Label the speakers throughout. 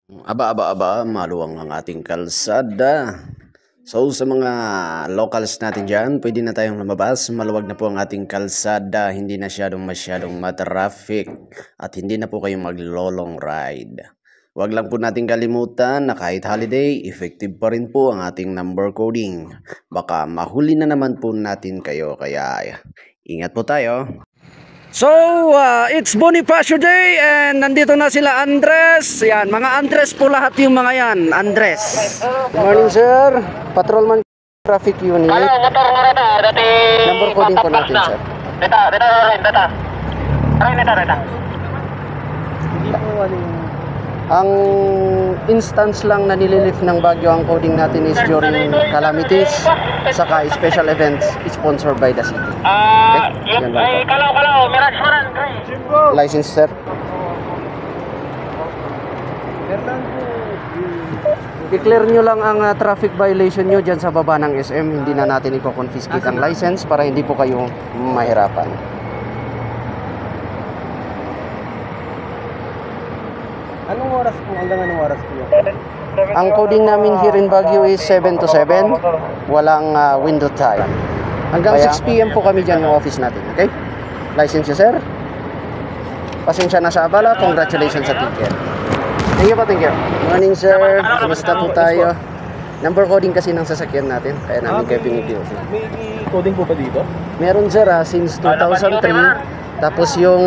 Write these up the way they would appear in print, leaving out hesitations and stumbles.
Speaker 1: Aba, maluwang ang ating kalsada. So sa mga locals natin dyan, pwede na tayong lumabas. Maluwag na po ang ating kalsada, hindi na masyadong matraffic at hindi na po kayong maglolong ride. Huwag lang po natin kalimutan na kahit holiday, effective pa rin po ang ating number coding. Baka mahuli na naman po natin kayo, kaya ingat po tayo. So, it's Bonifacio Day and nandito na sila Andres. Yan, mga Andres po lahat yung mga yan. Andres. Good morning, sir. Patrolman Traffic Unit. Number coding po natin, sir. Ang instance lang na nililift ng Baguio ang coding natin is during calamities, saka special events sponsored by the city. Okay? Yan lang po. License, sir. I-clear nyo lang ang traffic violation nyo dyan sa baba ng SM. Hindi na natin i-confiscate ang license para hindi po kayo mahirapan.
Speaker 2: Anong oras po? Hanggang anong oras po yun?
Speaker 1: Ang coding namin here in Baguio is 7 to 7. Walang window time. Hanggang 6 PM po kami dyan ng office natin. Okay? License, sir. Pasensya na sa abala. Congratulations sa ticket. Thank you po, thank you. Morning, sir. Kumusta po tayo? Number coding kasi ng sasakyan natin. Kaya namin kayo pinipil.
Speaker 2: May coding po ba dito?
Speaker 1: Meron, sir, since 2003. Tapos yung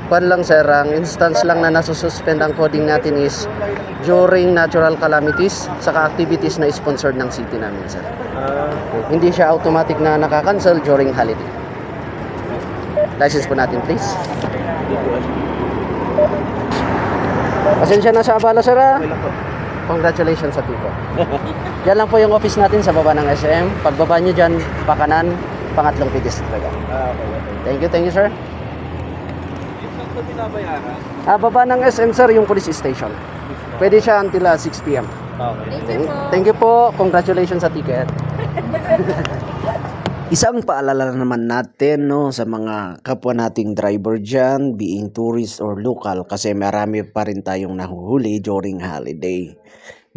Speaker 1: lang, sir, ang instance lang na nasususpend ang coding natin is during natural calamities saka activities na sponsored ng city namin, sir. Hindi siya automatic na nakakancel during holiday. License po natin, please. Pasensya na sa abala, sir. Congratulations sa tipo. Yan lang po yung office natin sa baba ng SM. Pagbaba nyo dyan, pakanan, pangatlong pedestrian.
Speaker 2: Okay.
Speaker 1: Thank you, sir.
Speaker 2: Binabayaran?
Speaker 1: Baba ng SM, sir, yung police station. Pwede siya until 6 PM.
Speaker 2: Okay.
Speaker 1: Thank you po. Congratulations sa ticket. Isang paalala naman natin, no, sa mga kapwa nating driver dyan, being tourist or local, kasi marami pa rin tayong nahuhuli during holiday.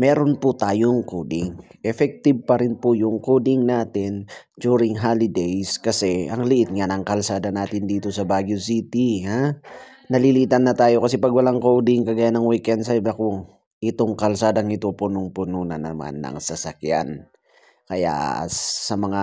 Speaker 1: Meron po tayong coding. Effective pa rin po yung coding natin during holidays kasi ang liit nga ng kalsada natin dito sa Baguio City. Nalilitan na tayo kasi pag walang coding kagaya ng weekend sa iba ko, itong kalsadang ito punong-puno na naman ng sasakyan. Kaya sa mga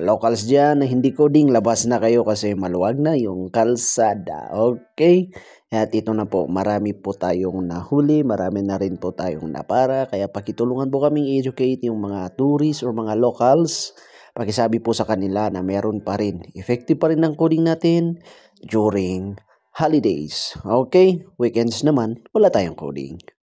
Speaker 1: locals dyan na hindi coding, labas na kayo kasi maluwag na yung kalsada. Okay? At ito na po, marami po tayong nahuli, marami na rin po tayong napara. Kaya pakitulungan po kaming educate yung mga tourists or mga locals. Pakisabi po sa kanila na meron pa rin. Effective pa rin ang coding natin during holidays. Okay? Weekends naman, wala tayong coding.